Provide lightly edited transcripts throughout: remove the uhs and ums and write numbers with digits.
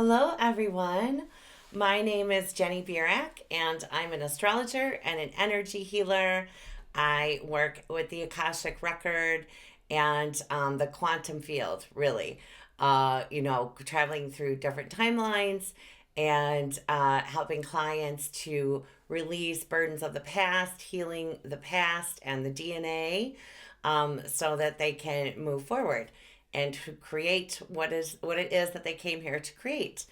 Hello, everyone. My name is Jenny and I'm an astrologer and an energy healer. I work with the Akashic Record and the quantum field, really. Traveling through different timelines and helping clients to release burdens of the past, healing the past and the DNA, so that they can move forward and to create what it is that they came here to create.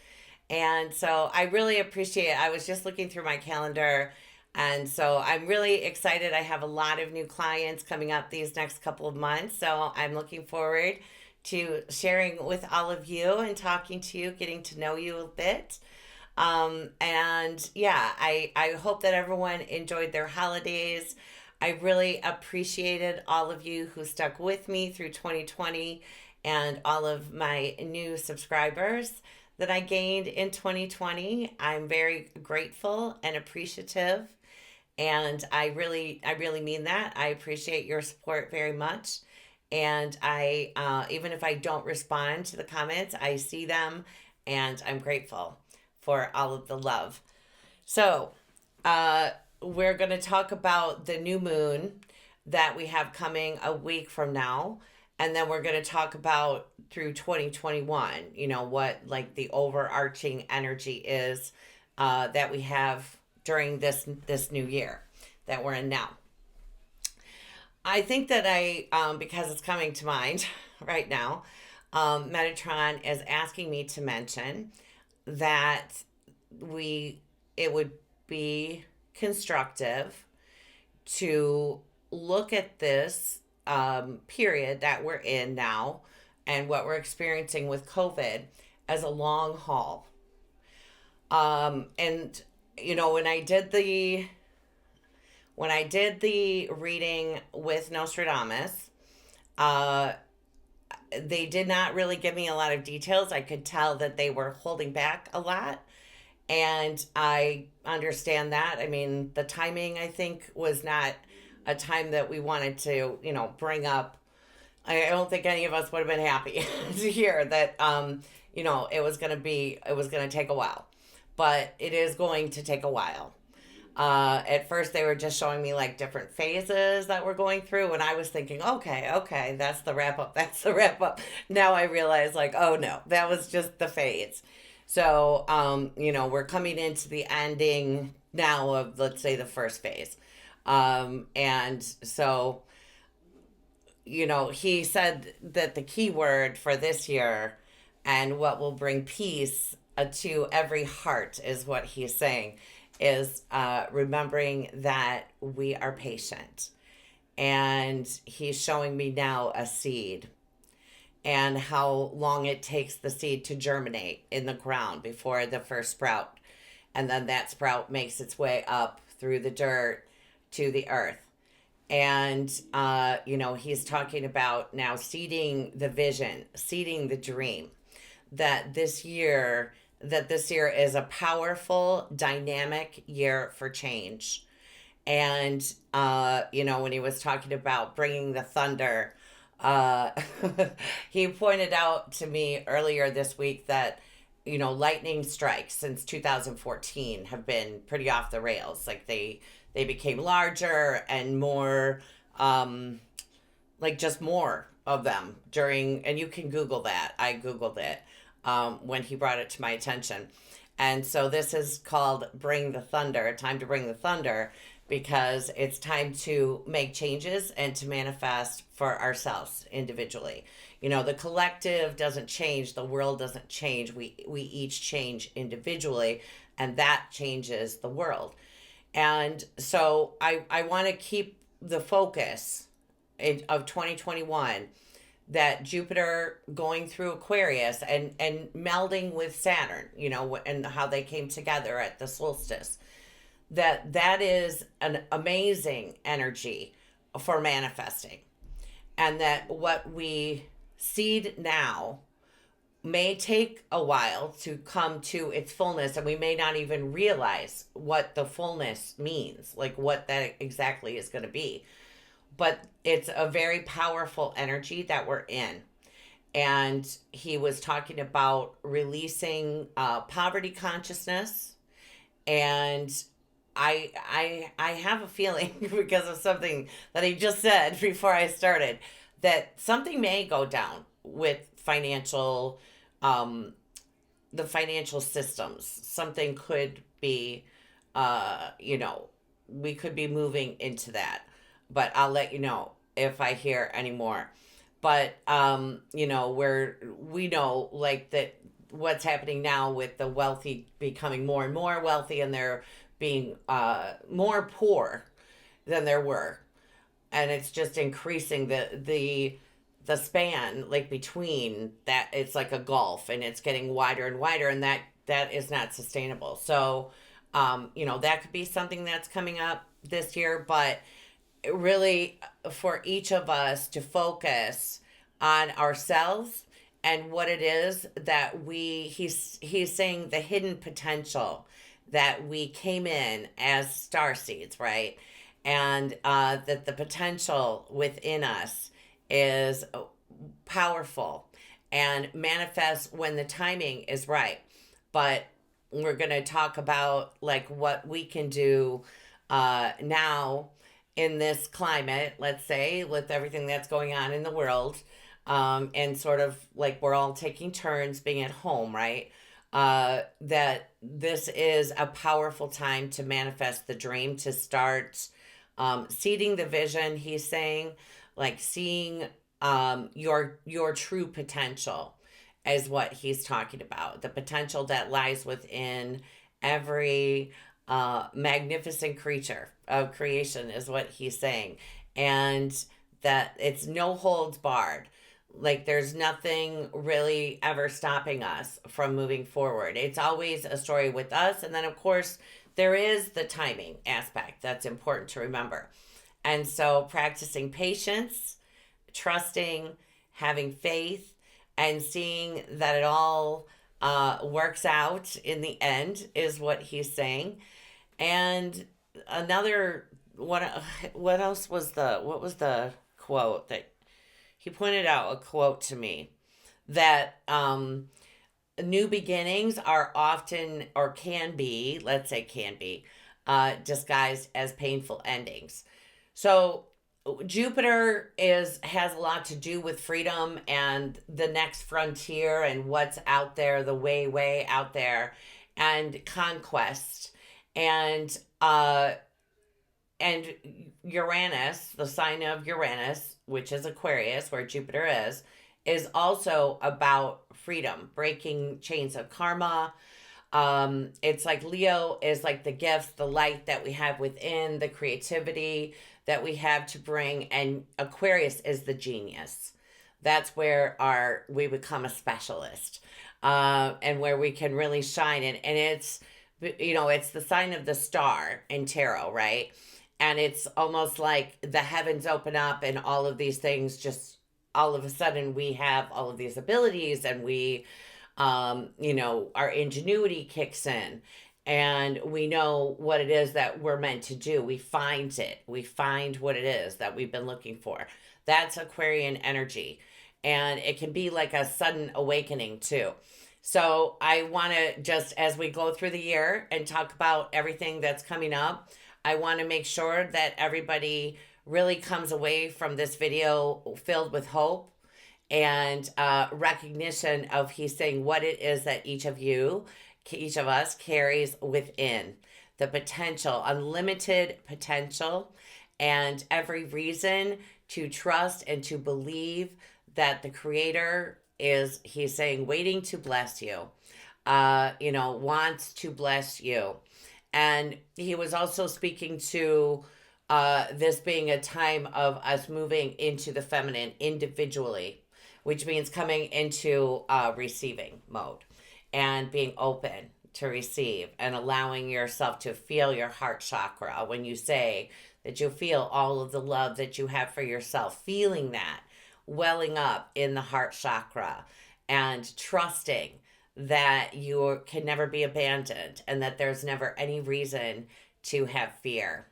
And so I really appreciate it. I was just looking through my calendar, and so I'm really excited. I have a lot of new clients coming up these next couple of months. So I'm looking forward to sharing with all of you and talking to you, getting to know you a bit. And yeah, I hope that everyone enjoyed their holidays. I really appreciated all of you who stuck with me through 2020 and all of my new subscribers that I gained in 2020. I'm very grateful and appreciative. And I really mean that. I appreciate your support very much. And even if I don't respond to the comments, I see them and I'm grateful for all of the love. So, we're going to talk about the new moon that we have coming a week from now. And then we're going to talk about through 2021, what like the overarching energy is that we have during this new year that we're in now. I think that because it's coming to mind right now, Metatron is asking me to mention that it would be constructive to look at this period that we're in now and what we're experiencing with COVID as a long haul. And when I did the reading with Nostradamus, they did not really give me a lot of details. I could tell that they were holding back a lot. And I understand that. I mean, the timing, I think, was not a time that we wanted to, bring up. I don't think any of us would have been happy to hear that, it was going to take a while. But it is going to take a while. At first, they were just showing me like different phases that we're going through. And I was thinking, okay, that's the wrap up. That's the wrap up. Now I realize, like, oh no, that was just the phase. So, we're coming into the ending now of, let's say, the first phase. And so, he said that the key word for this year and what will bring peace to every heart is what he's saying is remembering that we are patient. And he's showing me now a seed and how long it takes the seed to germinate in the ground before the first sprout. And then that sprout makes its way up through the dirt to the earth. And, he's talking about now seeding the vision, seeding the dream that this year is a powerful, dynamic year for change. And, when he was talking about bringing the thunder, he pointed out to me earlier this week that, lightning strikes since 2014 have been pretty off the rails. Like they became larger and more, just more of them and you can Google that. I Googled it when he brought it to my attention. And so this is called Bring the Thunder, time to bring the thunder, because it's time to make changes and to manifest for ourselves individually. The collective doesn't change, the world doesn't change. We each change individually, and that changes the world. And so I want to keep the focus of 2021 that Jupiter going through Aquarius and melding with Saturn, and how they came together at the solstice, that is an amazing energy for manifesting. And that what we seed now may take a while to come to its fullness, and we may not even realize what the fullness means, like what that exactly is going to be. But it's a very powerful energy that we're in. and he was talking about releasing poverty consciousness. And I have a feeling because of something that he just said before I started, that something may go down with um, the financial systems. Something could be, you know, we could be moving into that. But I'll let you know if I hear any more. But you know, where we know like that what's happening now with the wealthy becoming more and more wealthy, and they're being more poor than there were, and it's just increasing the span like between that. It's like a gulf, and it's getting wider and wider, and that is not sustainable. So you know, that could be something that's coming up this year. But really, for each of us to focus on ourselves and what it is that he's saying the hidden potential that we came in as star seeds, right? And that the potential within us is powerful and manifests when the timing is right. But we're going to talk about like what we can do now in this climate, let's say, with everything that's going on in the world, and sort of like we're all taking turns being at home, right? That this is a powerful time to manifest the dream, to start seeding the vision. He's saying, like seeing your true potential is what he's talking about. The potential that lies within every magnificent creature of creation is what he's saying. And that it's no holds barred. Like there's nothing really ever stopping us from moving forward. It's always a story with us. And then, of course, there is the timing aspect that's important to remember. And so, practicing patience, trusting, having faith, and seeing that it all works out in the end is what he's saying. And another what else was what was the quote that he pointed out? A quote to me that new beginnings are often, or can be, let's say can be, disguised as painful endings. So Jupiter has a lot to do with freedom and the next frontier and what's out there, the way out there, and conquest. And and Uranus, the sign of Uranus, which is Aquarius, where Jupiter is also about freedom, breaking chains of karma. It's like Leo is like the gifts, the light that we have within, the creativity that we have to bring, and Aquarius is the genius. That's where we become a specialist, and where we can really shine. And it's, you know, it's the sign of the star in tarot, right? And it's almost like the heavens open up, and all of these things just all of a sudden we have all of these abilities, and we you know, our ingenuity kicks in, and we know what it is that we're meant to do. We find it. We find what it is that we've been looking for. That's Aquarian energy. And it can be like a sudden awakening too. So I want to just, as we go through the year and talk about everything that's coming up, I want to make sure that everybody really comes away from this video filled with hope and recognition of, he's saying, what it is that each of us carries within, the potential, unlimited potential, and every reason to trust and to believe that the creator is, he's saying, waiting to bless you, you know, wants to bless you. And he was also speaking to this being a time of us moving into the feminine individually, which means coming into receiving mode and being open to receive and allowing yourself to feel your heart chakra. When you say that you feel all of the love that you have for yourself, feeling that welling up in the heart chakra, and trusting that you can never be abandoned and that there's never any reason to have fear,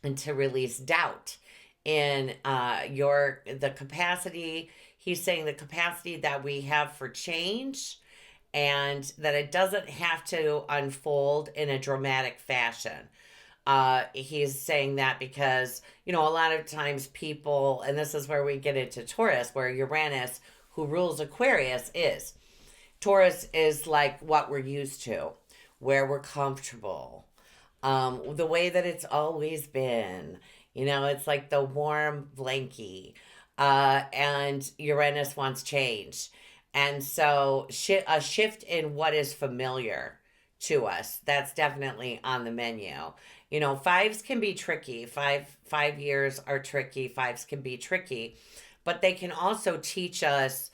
and to release doubt in the capacity. he's saying the capacity that we have for change and that it doesn't have to unfold in a dramatic fashion. He's saying that because, a lot of times people, and this is where we get into Taurus, where Uranus, who rules Aquarius, is. Taurus is like what we're used to, where we're comfortable, the way that it's always been. It's like the warm blankie. And Uranus wants change. And so a shift in what is familiar to us, that's definitely on the menu. Fives can be tricky. 5 years are tricky. Fives can be tricky, but they can also teach us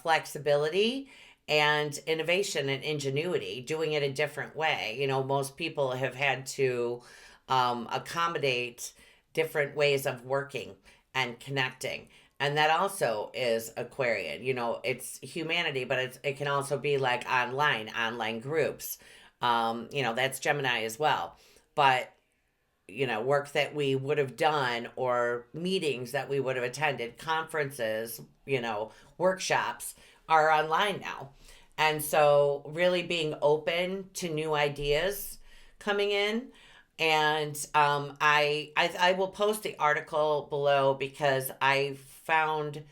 flexibility and innovation and ingenuity, doing it a different way. Most people have had to accommodate different ways of working and connecting. And that also is Aquarian. It's humanity, but it can also be like online groups. That's Gemini as well. But, work that we would have done or meetings that we would have attended, conferences, workshops are online now. And so really being open to new ideas coming in. And I will post the article below because I found,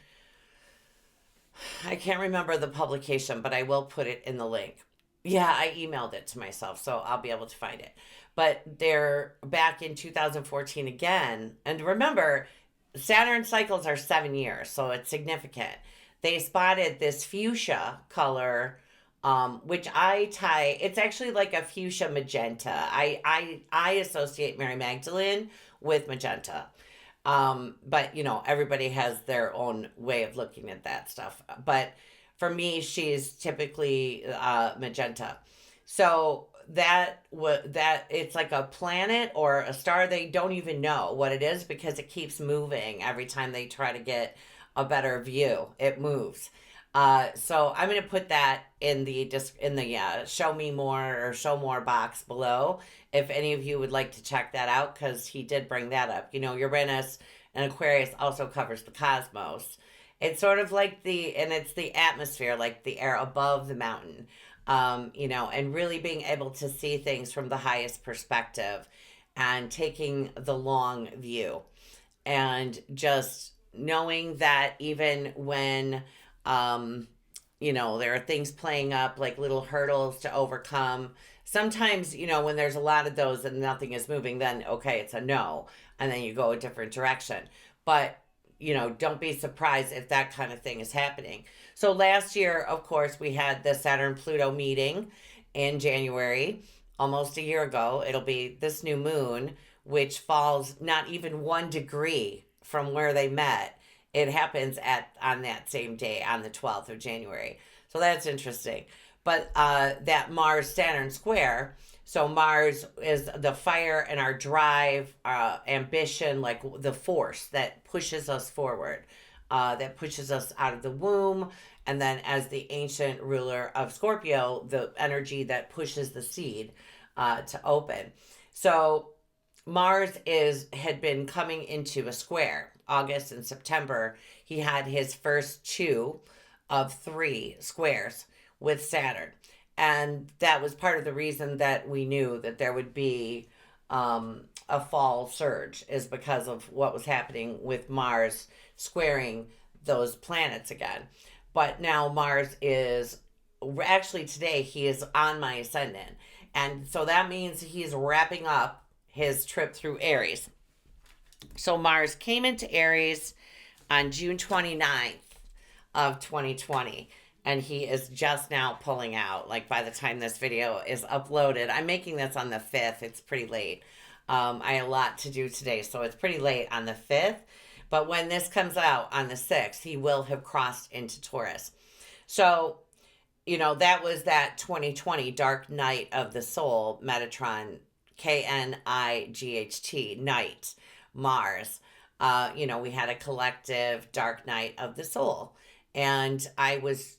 I can't remember the publication, but I will put it in the link. Yeah, I emailed it to myself, so I'll be able to find it. But they're back in 2014 again. And remember, Saturn cycles are 7 years, so it's significant. They spotted this fuchsia color, which it's actually like a fuchsia magenta. I associate Mary Magdalene with magenta. But everybody has their own way of looking at that stuff. But for me, she's typically magenta. So that it's like a planet or a star. They don't even know what it is because it keeps moving every time they try to get a better view. It moves. So I'm going to put that in the show me more or show more box below if any of you would like to check that out, because he did bring that up. Uranus and Aquarius also covers the cosmos. It's sort of like it's the atmosphere, like the air above the mountain, and really being able to see things from the highest perspective and taking the long view and just knowing that even when, there are things playing up like little hurdles to overcome. Sometimes, when there's a lot of those and nothing is moving, then okay, it's a no. And then you go a different direction. But, don't be surprised if that kind of thing is happening. So last year, of course, we had the Saturn Pluto meeting in January, almost a year ago. It'll be this new moon, which falls not even 1 degree from where they met. It happens on that same day, on the 12th of January. So that's interesting. But that Mars-Saturn square, so Mars is the fire and our drive, ambition, like the force that pushes us forward, that pushes us out of the womb. And then as the ancient ruler of Scorpio, the energy that pushes the seed to open. So Mars had been coming into a square. August and September, he had his first 2 of 3 squares with Saturn. And that was part of the reason that we knew that there would be a fall surge, is because of what was happening with Mars squaring those planets again. But now Mars is, actually today, he is on my ascendant. And so that means he's wrapping up his trip through Aries. So Mars came into Aries on June 29th of 2020. And he is just now pulling out. Like by the time this video is uploaded, I'm making this on the 5th. It's pretty late. I had a lot to do today, so it's pretty late on the 5th. But when this comes out on the 6th, he will have crossed into Taurus. So, that was that 2020 dark night of the soul, Metatron, Knight, night, Mars. We had a collective dark night of the soul. And I was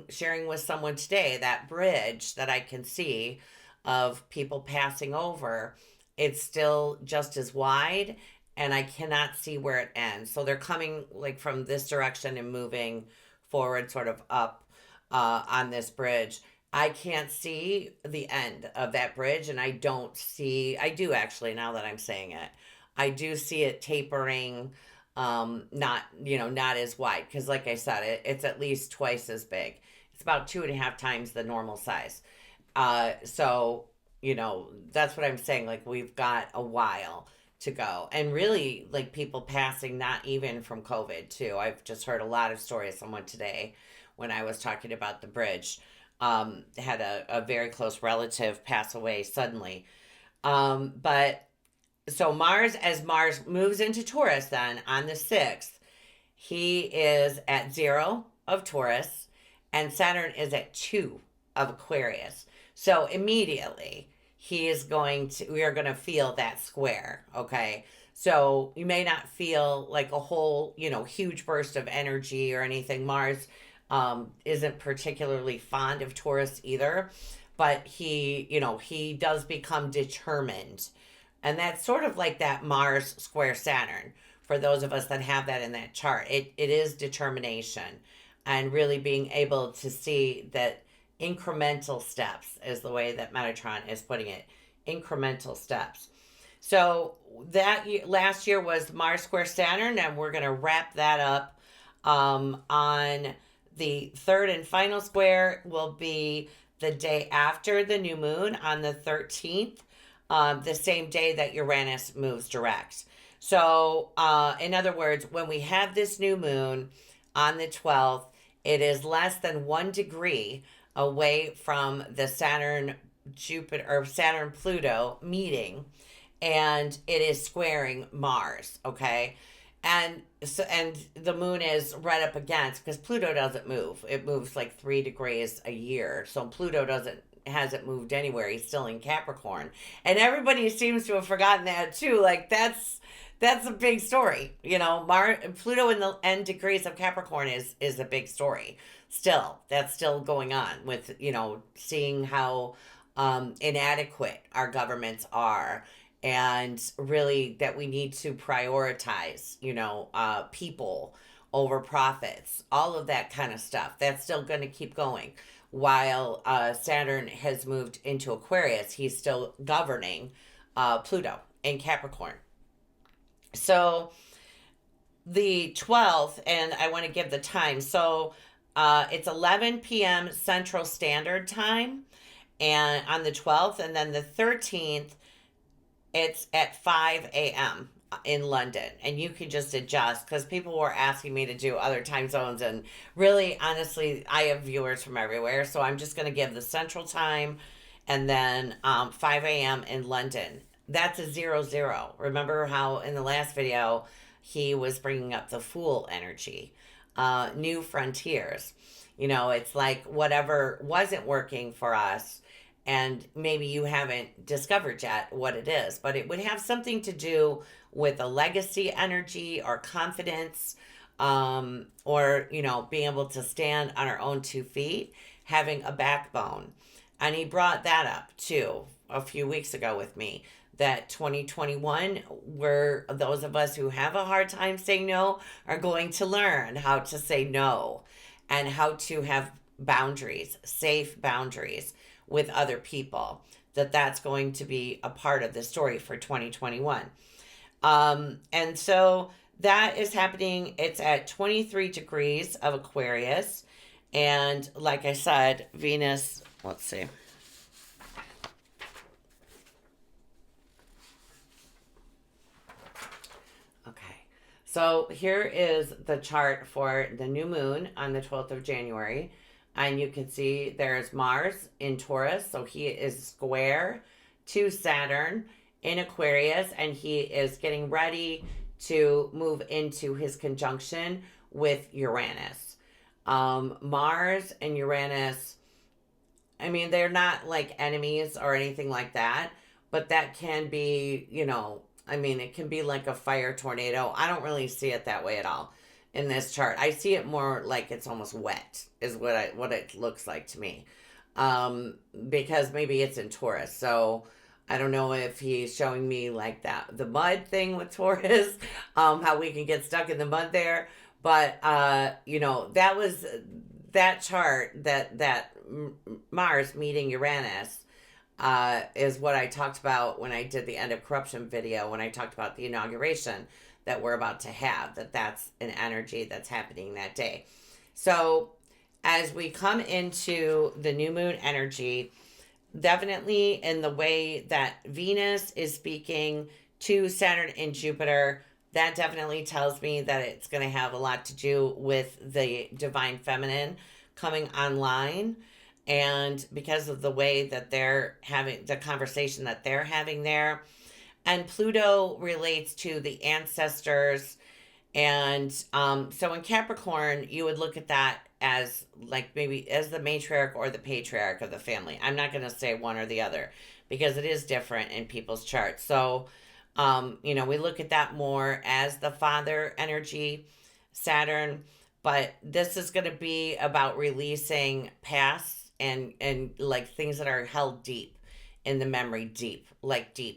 sharing with someone today that bridge that I can see of people passing over, it's still just as wide and I cannot see where it ends. So they're coming like from this direction and moving forward, sort of up on this bridge. I can't see the end of that bridge, and I don't see, I do actually, now that I'm saying it, I do see it tapering, not, not as wide. Because, like I said, it's at least twice as big. It's about 2.5 times the normal size. So, that's what I'm saying. Like, we've got a while to go. And really, like, people passing, not even from COVID, too. I've just heard a lot of stories. Someone today, when I was talking about the bridge, had a very close relative pass away suddenly. But so as Mars moves into Taurus then on the 6th, he is at 0 of Taurus and Saturn is at 2 of Aquarius. So immediately we are going to feel that square. Okay. So you may not feel like a whole, huge burst of energy or anything. Mars isn't particularly fond of Taurus either, but he does become determined. And that's sort of like that Mars square Saturn. For those of us that have that in that chart, it is determination and really being able to see that incremental steps is the way that Metatron is putting it. Incremental steps. So last year was Mars square Saturn, and we're going to wrap that up on the third and final square will be the day after the new moon on the 13th, the same day that Uranus moves direct. So, in other words, when we have this new moon on the 12th, it is less than 1 degree away from the Saturn Pluto meeting, and it is squaring Mars. Okay. And the moon is right up against, because Pluto doesn't move. It moves like 3 degrees a year. So Pluto hasn't moved anywhere. He's still in Capricorn. And everybody seems to have forgotten that too. Like that's a big story. Pluto in the end degrees of Capricorn is a big story. Still, that's still going on with, seeing how inadequate our governments are, and really that we need to prioritize, people over profits, all of that kind of stuff. That's still going to keep going. While Saturn has moved into Aquarius, he's still governing Pluto in Capricorn. So the 12th, and I want to give the time. So it's 11 p.m. Central Standard Time, and on the 12th, and then the 13th, it's at 5 a.m. in London, and you can just adjust, because people were asking me to do other time zones, and really, honestly, I have viewers from everywhere, so I'm just going to give the Central Time, and then 5 a.m. in London. That's a 0-0. Remember how in the last video he was bringing up the Fool energy, new frontiers. It's like whatever wasn't working for us, and maybe you haven't discovered yet what it is, but it would have something to do with a legacy energy or confidence, or, being able to stand on our own 2 feet, having a backbone. And he brought that up too a few weeks ago with me, that 2021, where those of us who have a hard time saying no are going to learn how to say no and how to have boundaries, safe boundaries with other people, that's going to be a part of the story for 2021. And so that is happening. It's at 23 degrees of Aquarius. And like I said, Venus, let's see. Okay. So here is the chart for the new moon on the 12th of January. And you can see there's Mars in Taurus. So he is square to Saturn in Aquarius. And he is getting ready to move into his conjunction with Uranus. Mars and Uranus, I mean, they're not like enemies or anything like that. But that can be, it can be like a fire tornado. I don't really see it that way at all in this chart. I see it more like it's almost wet is what it looks like to me, because maybe it's in Taurus. So I don't know if he's showing me like that the mud thing with Taurus, how we can get stuck in the mud there. But you know, that was that chart that Mars meeting Uranus is what I talked about when I did the end of corruption video, when I talked about the inauguration that we're about to have, that's an energy that's happening that day. So as we come into the new moon energy, definitely in the way that Venus is speaking to Saturn and Jupiter, that definitely tells me that it's going to have a lot to do with the divine feminine coming online. And because of the way that they're having the conversation that they're having there. And Pluto relates to the ancestors. And so in Capricorn, you would look at that as like maybe as the matriarch or the patriarch of the family. I'm not going to say one or the other because it is different in people's charts. So, you know, we look at that more as the father energy, Saturn, but this is going to be about releasing past and like things that are held deep in the memory, deep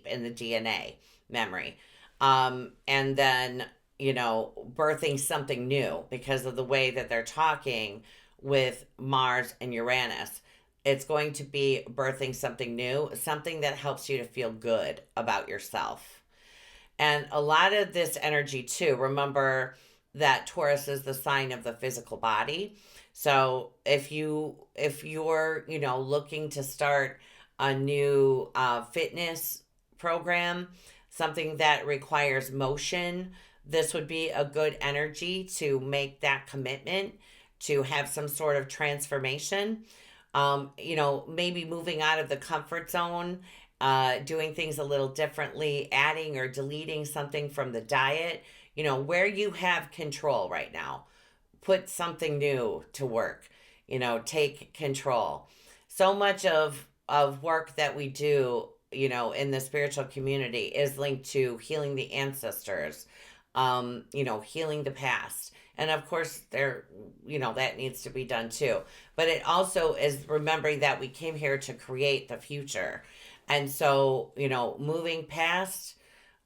in the DNA memory. And then, you know, birthing something new because of the way that they're talking with Mars and Uranus. It's going to be birthing something new, something that helps you to feel good about yourself. And a lot of this energy, too, remember that Taurus is the sign of the physical body. So if you're, you know, looking to start a new fitness program, something that requires motion, this would be a good energy to make that commitment to have some sort of transformation. You know, maybe moving out of the comfort zone, doing things a little differently, adding or deleting something from the diet, you know, where you have control right now. Put something new to work, you know, take control. So much of work that we do, you know, in the spiritual community is linked to healing the ancestors, you know, healing the past. And of course, there, you know, that needs to be done too. But it also is remembering that we came here to create the future. And so, you know, moving past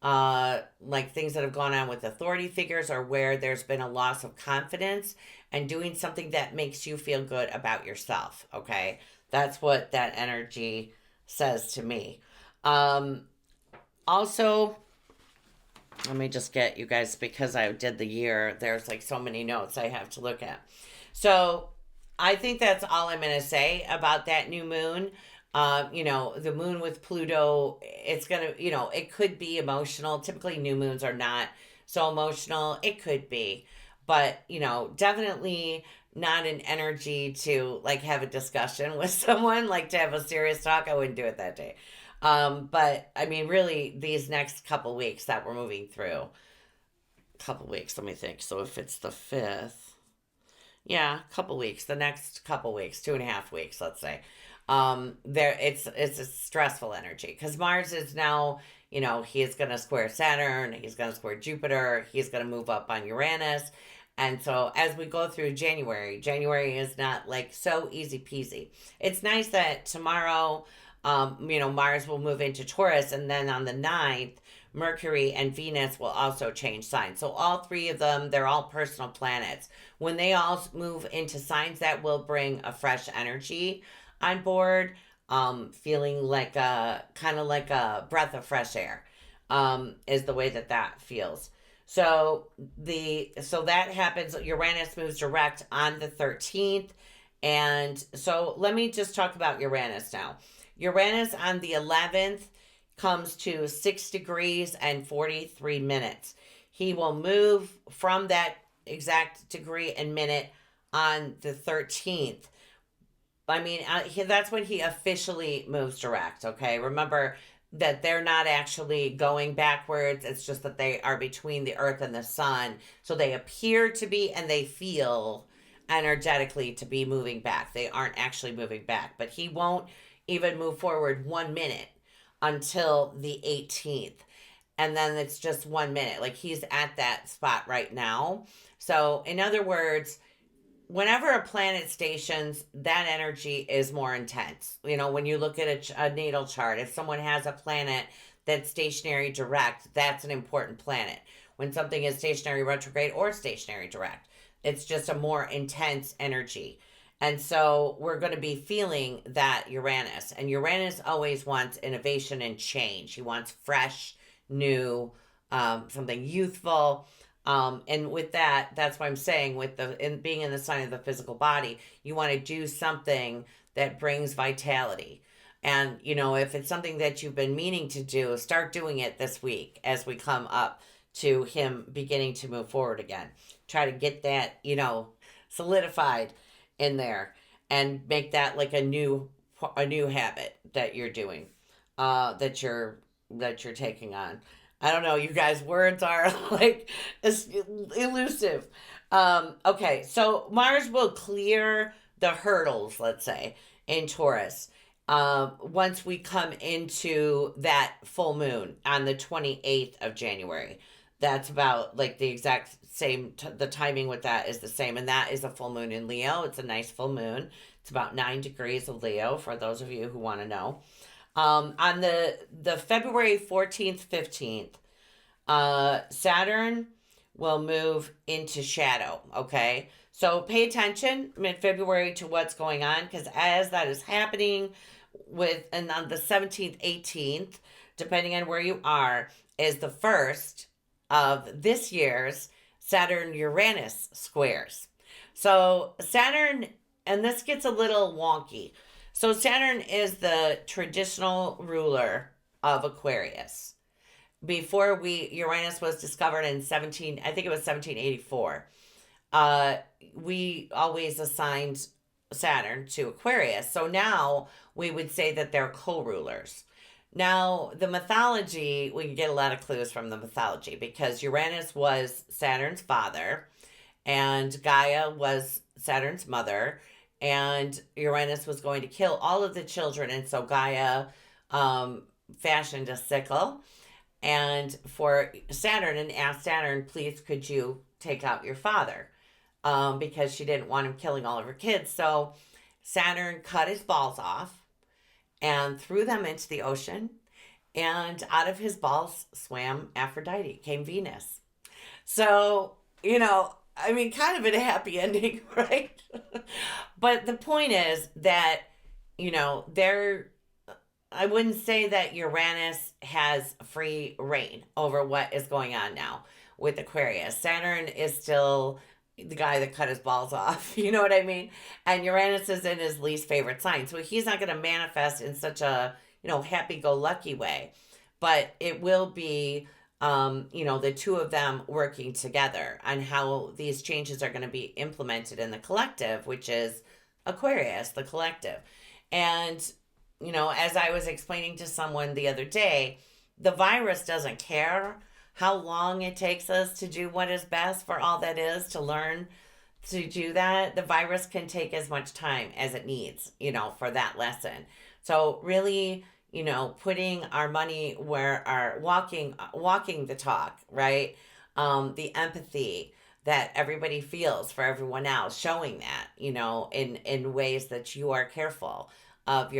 like things that have gone on with authority figures or where there's been a loss of confidence and doing something that makes you feel good about yourself. Okay. That's what that energy says to me. Also, let me just get you guys, because I did the year, there's like so many notes I have to look at. So I think that's all I'm going to say about that new moon. You know, the moon with Pluto, it's going to, you know, it could be emotional. Typically, new moons are not so emotional. It could be. But, you know, definitely not an energy to like have a discussion with someone, like to have a serious talk. I wouldn't do it that day. But I mean, really, these next couple weeks that we're moving through, couple weeks, let me think. So if it's the 5th, yeah, couple weeks, the next couple weeks, 2.5 weeks, let's say. There it's a stressful energy because Mars is now, you know, he's gonna square Saturn, he's gonna square Jupiter, he's gonna move up on Uranus. And so as we go through January is not like so easy peasy. It's nice that tomorrow, you know, Mars will move into Taurus, and then on the 9th, Mercury and Venus will also change signs. So all three of them, they're all personal planets. When they all move into signs, that will bring a fresh energy on board, feeling like a kind of like a breath of fresh air, is the way that that feels. So that happens. Uranus moves direct on the 13th, and so let me just talk about Uranus now. Uranus on the 11th comes to 6 degrees and 43 minutes. He will move from that exact degree and minute on the 13th. I mean, that's when he officially moves direct, okay? Remember that they're not actually going backwards. It's just that they are between the earth and the sun. So they appear to be and they feel energetically to be moving back. They aren't actually moving back. But he won't even move forward 1 minute until the 18th. And then it's just 1 minute. Like he's at that spot right now. So, in other words, whenever a planet stations, that energy is more intense. You know, when you look at a natal chart, if someone has a planet that's stationary direct, that's an important planet. When something is stationary retrograde or stationary direct, it's just a more intense energy. And so we're going to be feeling that Uranus. And Uranus always wants innovation and change. He wants fresh, new, something youthful. And with that, that's what I'm saying. With being in the sign of the physical body, you want to do something that brings vitality. And you know, if it's something that you've been meaning to do, start doing it this week as we come up to him beginning to move forward again. Try to get that, you know, solidified in there and make that like a new habit that you're doing, that you're taking on. I don't know, you guys, words are like elusive. Okay, so Mars will clear the hurdles, let's say, in Taurus. Once we come into that full moon on the 28th of January, that's about like the exact same, the timing with that is the same. And that is a full moon in Leo. It's a nice full moon. It's about 9 degrees of Leo for those of you who want to know. On the February 14th, 15th, Saturn will move into shadow. Okay. So pay attention mid-February to what's going on, because as that is happening and on the 17th, 18th, depending on where you are, is the first of this year's Saturn Uranus squares. So Saturn, and this gets a little wonky. So Saturn is the traditional ruler of Aquarius. Before Uranus was discovered in I think it was 1784. We always assigned Saturn to Aquarius. So now we would say that they're co-rulers. Now, the mythology, we can get a lot of clues from the mythology, because Uranus was Saturn's father and Gaia was Saturn's mother, and Uranus was going to kill all of the children. And so Gaia fashioned a sickle and for Saturn, and asked Saturn, please, could you take out your father? Because she didn't want him killing all of her kids. So Saturn cut his balls off and threw them into the ocean. And out of his balls swam Aphrodite, came Venus. So, you know, I mean, kind of a happy ending, right? But the point is that, you know, I wouldn't say that Uranus has free reign over what is going on now with Aquarius. Saturn is still the guy that cut his balls off. You know what I mean? And Uranus is in his least favorite sign. So he's not going to manifest in such a, you know, happy-go-lucky way. But it will be, you know, the two of them working together on how these changes are going to be implemented in the collective, which is Aquarius, the collective. And, you know, as I was explaining to someone the other day, the virus doesn't care how long it takes us to do what is best for all that is, to learn to do that. The virus can take as much time as it needs, you know, for that lesson. So really, you know, putting our money where our walking the talk, right? The empathy that everybody feels for everyone else, showing that, you know, in ways that you are careful of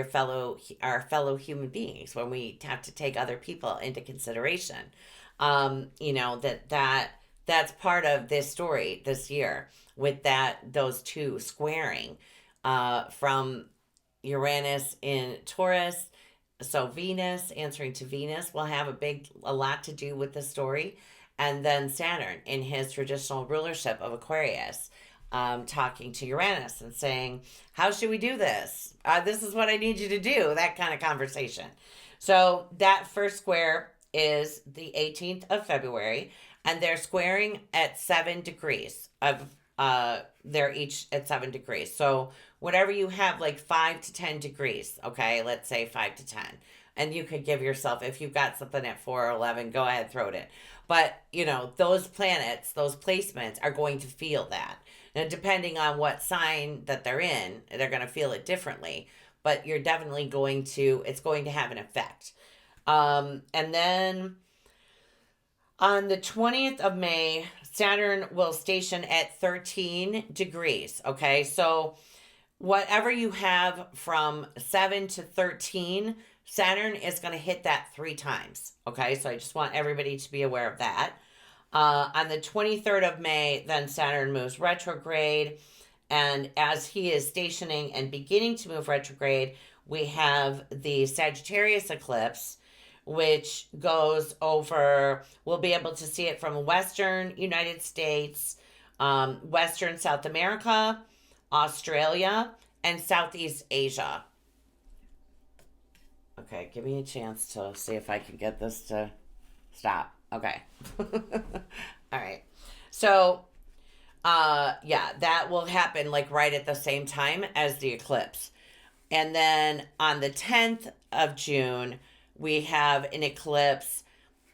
our fellow human beings when we have to take other people into consideration. You know, that's part of this story this year, with those two squaring, from Uranus in Taurus. So Venus, answering to Venus, will have a lot to do with the story. And then Saturn in his traditional rulership of Aquarius, talking to Uranus and saying, how should we do this? This is what I need you to do, that kind of conversation. So that first square is the 18th of February, and they're squaring at 7 degrees they're each at 7 degrees. So whatever you have, like 5 to 10 degrees, okay, let's say 5 to 10. And you could give yourself, if you've got something at 4 or 11, go ahead, throw it in. But, you know, those planets, those placements are going to feel that. Now, depending on what sign that they're in, they're going to feel it differently. But you're definitely it's going to have an effect. And then on the 20th of May, Saturn will station at 13 degrees. Okay, so whatever you have from 7 to 13, Saturn is going to hit that 3 times. Okay, so I just want everybody to be aware of that. On the 23rd of May, then Saturn moves retrograde. And as he is stationing and beginning to move retrograde, we have the Sagittarius Eclipse, which goes over, we'll be able to see it from Western United States, Western South America, Australia, and Southeast Asia. Okay, give me a chance to see if I can get this to stop. Okay. All right. So, yeah, that will happen like right at the same time as the eclipse. And then on the 10th of June, we have an eclipse.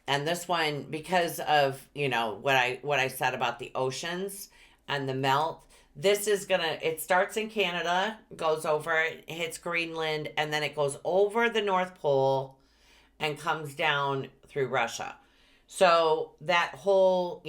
And this one, because of, what I said about the oceans and the melt, this is it starts in Canada, goes over, it hits Greenland, and then it goes over the North Pole and comes down through Russia. So that whole,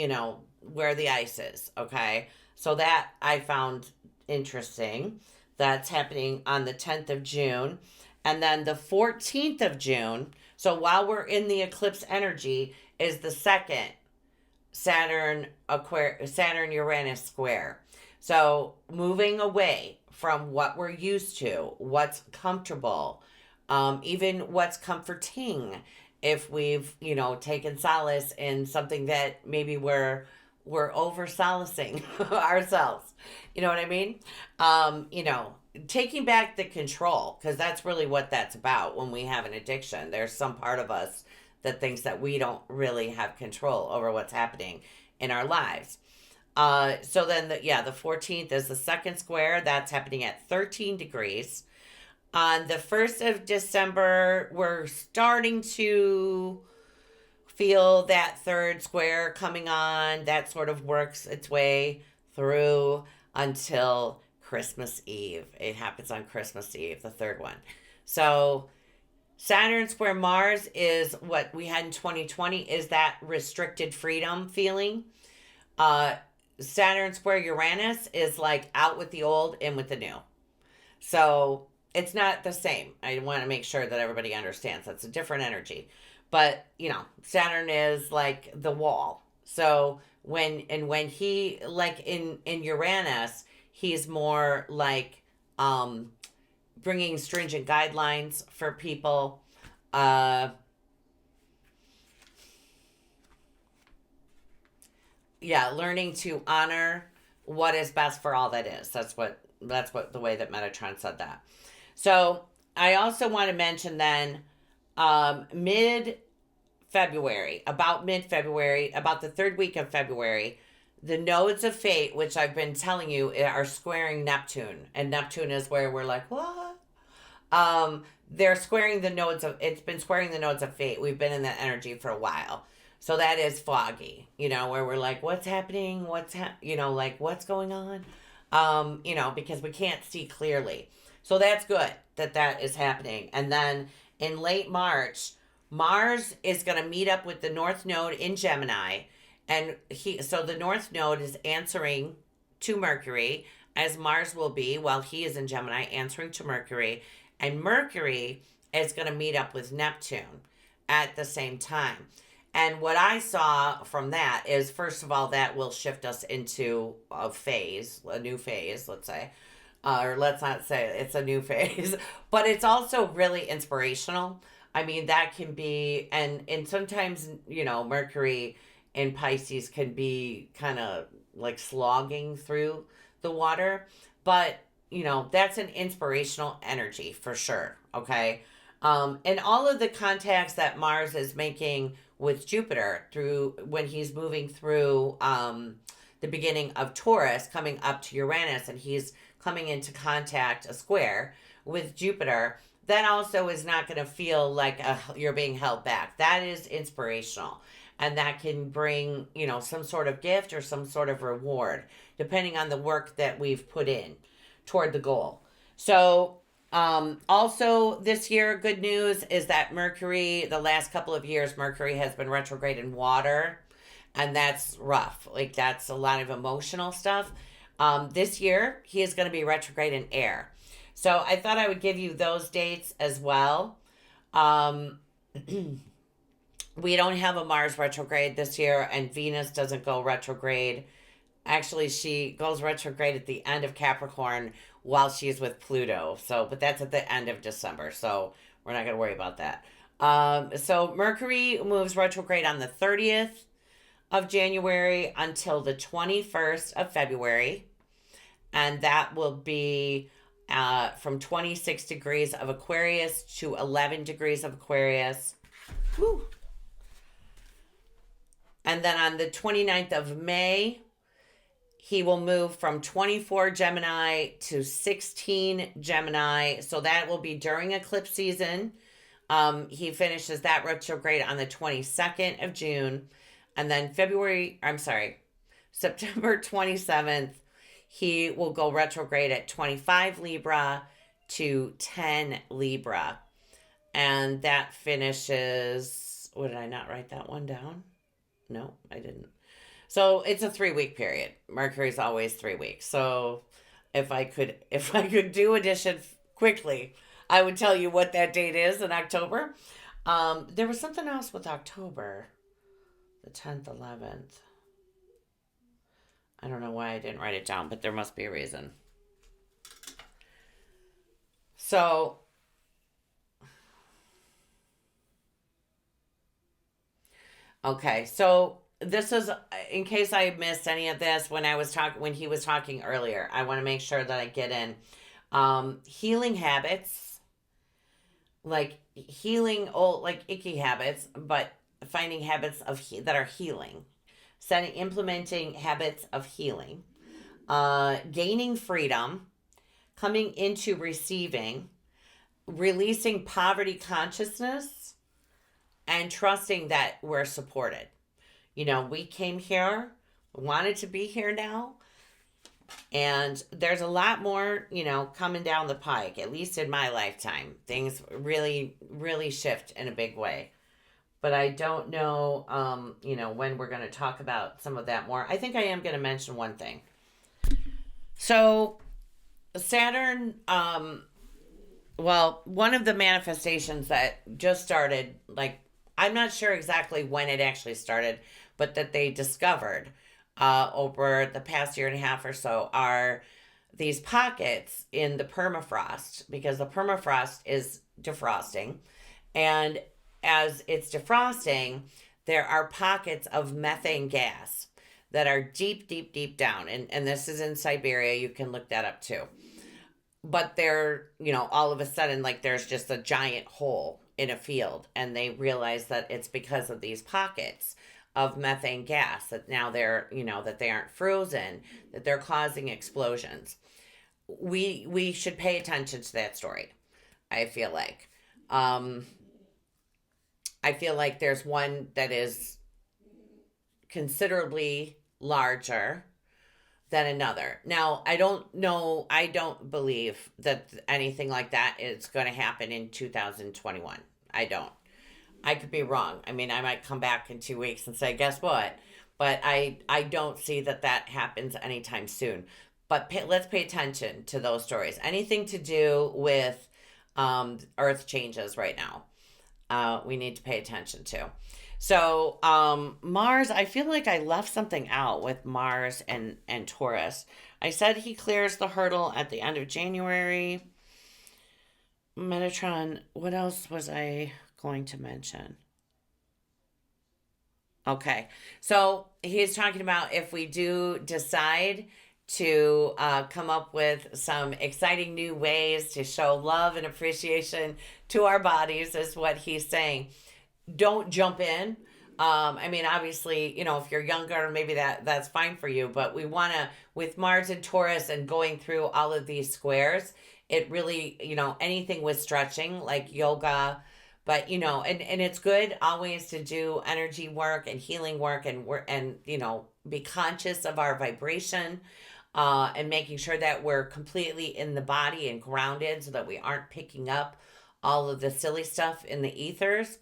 where the ice is, okay? So that I found interesting. That's happening on the 10th of June. And then the 14th of June, so while we're in the eclipse energy, is the second Saturn Uranus square. So moving away from what we're used to, what's comfortable, even what's comforting, if we've, taken solace in something that maybe we're over solacing ourselves. You know what I mean? Taking back the control, because that's really what that's about when we have an addiction. There's some part of us that thinks that we don't really have control over what's happening in our lives. So then, the 14th is the second square. That's happening at 13 degrees. On the 1st of December, we're starting to feel that third square coming on. That sort of works its way through until Christmas Eve. It happens on Christmas Eve, the third one. So Saturn square Mars is what we had in 2020, is that restricted freedom feeling. Saturn square Uranus is like out with the old, in with the new. So it's not the same. I want to make sure that everybody understands that's a different energy. But, Saturn is like the wall. So when he, like in Uranus, he's more like bringing stringent guidelines for people. Learning to honor what is best for all that is. That's what the way that Metatron said that. So I also want to mention then mid-February, about the third week of February, the nodes of fate, which I've been telling you, are squaring Neptune. And Neptune is where we're like, what? They're squaring the nodes of, it's been squaring the nodes of fate. We've been in that energy for a while. So that is foggy, where we're like, what's happening? What's going on? Because we can't see clearly. So that's good that is happening. And then in late March, Mars is going to meet up with the North Node in Gemini. And so the North Node is answering to Mercury, as Mars will be while he is in Gemini, answering to Mercury. And Mercury is going to meet up with Neptune at the same time. And what I saw from that is, first of all, that will shift us into a new phase, let's say. Or let's not say it's a new phase. But it's also really inspirational. I mean, that can be, and sometimes, Mercury in Pisces can be kind of like slogging through the water. But, that's an inspirational energy for sure, okay? And all of the contacts that Mars is making with Jupiter through when he's moving through the beginning of Taurus, coming up to Uranus, and he's coming into contact, a square, with Jupiter, that also is not going to feel like you're being held back. That is inspirational. And that can bring, some sort of gift or some sort of reward, depending on the work that we've put in toward the goal. So also this year, good news is that Mercury, the last couple of years, Mercury has been retrograde in water. And that's rough. Like, that's a lot of emotional stuff. This year, he is going to be retrograde in air. So I thought I would give you those dates as well. Um, we don't have a Mars retrograde this year, and Venus doesn't go retrograde. Actually, she goes retrograde at the end of Capricorn while she's with Pluto. So, but that's at the end of December. So we're not going to worry about that. So Mercury moves retrograde on the 30th of January until the 21st of February. And that will be from 26 degrees of Aquarius to 11 degrees of Aquarius. Woo. And then on the 29th of May, he will move from 24 Gemini to 16 Gemini. So that will be during eclipse season. He finishes that retrograde on the 22nd of June. And then September 27th, he will go retrograde at 25 Libra to 10 Libra. And that finishes, did I not write that one down? No, I didn't. So it's a 3-week period. Mercury's always 3 weeks. So if I could do addition quickly, I would tell you what that date is in October. There was something else with October, the 10th, 11th. I don't know why I didn't write it down, but there must be a reason. So okay, so this is in case I missed any of this when he was talking earlier. I want to make sure that I get in healing habits, like healing old like icky habits, but finding habits that are healing, implementing habits of healing, gaining freedom, coming into receiving, releasing poverty consciousness, and trusting that we're supported. We came here, wanted to be here now, and there's a lot more, coming down the pike, at least in my lifetime. Things really, really shift in a big way. But I don't know, when we're going to talk about some of that more. I think I am going to mention one thing. So, Saturn, one of the manifestations that just started, like, I'm not sure exactly when it actually started, but that they discovered over the past year and a half or so are these pockets in the permafrost, because the permafrost is defrosting. And as it's defrosting, there are pockets of methane gas that are deep, deep, deep down. And this is in Siberia. You can look that up too. But they're, all of a sudden, like there's just a giant hole in a field. And they realize that it's because of these pockets of methane gas that now they're, that they aren't frozen, that they're causing explosions. We should pay attention to that story, I feel like. I feel like there's one that is considerably larger than another. Now, I don't believe that anything like that is going to happen in 2021. I don't. I could be wrong. I mean, I might come back in 2 weeks and say, guess what? But I don't see that happens anytime soon. But let's pay attention to those stories. Anything to do with Earth changes right now, we need to pay attention to. So Mars, I feel like I left something out with Mars and Taurus. I said he clears the hurdle at the end of January. Metatron, what else was I going to mention? Okay, so he's talking about if we do decide to come up with some exciting new ways to show love and appreciation to our bodies, is what he's saying. Don't jump in. I mean, obviously, if you're younger, maybe that's fine for you, but we want to, with Mars and Taurus and going through all of these squares, it really, anything with stretching, like yoga, but, and it's good always to do energy work and healing work and be conscious of our vibration, and making sure that we're completely in the body and grounded so that we aren't picking up all of the silly stuff in the ethers.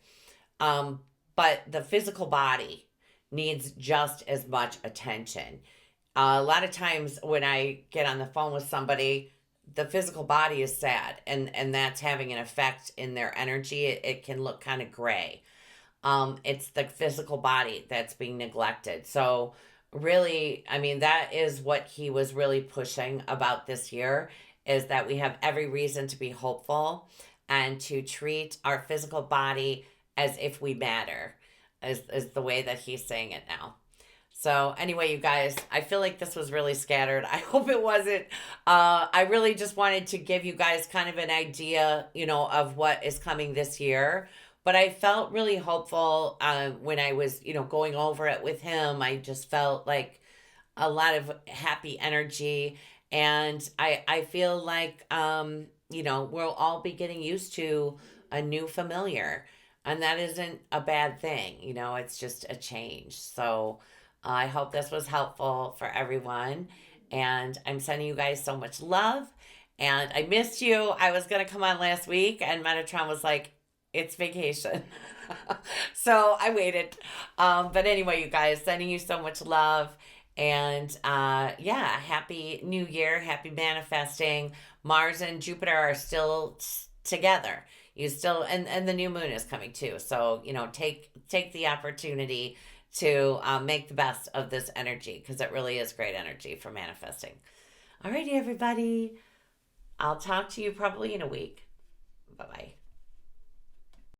But the physical body needs just as much attention. A lot of times when I get on the phone with somebody, the physical body is sad, and that's having an effect in their energy. It can look kind of gray. It's the physical body that's being neglected. So really, I mean, that is what he was really pushing about this year, is that we have every reason to be hopeful and to treat our physical body as if we matter, is the way that he's saying it now. So anyway, you guys, I feel like this was really scattered. I hope it wasn't. I really just wanted to give you guys kind of an idea, of what is coming this year. But I felt really hopeful when I was, going over it with him. I just felt like a lot of happy energy. And I feel like, we'll all be getting used to a new familiar. And that isn't a bad thing. It's just a change. So I hope this was helpful for everyone. And I'm sending you guys so much love. And I missed you. I was going to come on last week, and Metatron was like, it's vacation. So I waited. But anyway, you guys, sending you so much love. And yeah, happy new year. Happy manifesting. Mars and Jupiter are still together. You still, and the new moon is coming too. So, take the opportunity to make the best of this energy, because it really is great energy for manifesting. Alrighty, everybody. I'll talk to you probably in a week. Bye-bye.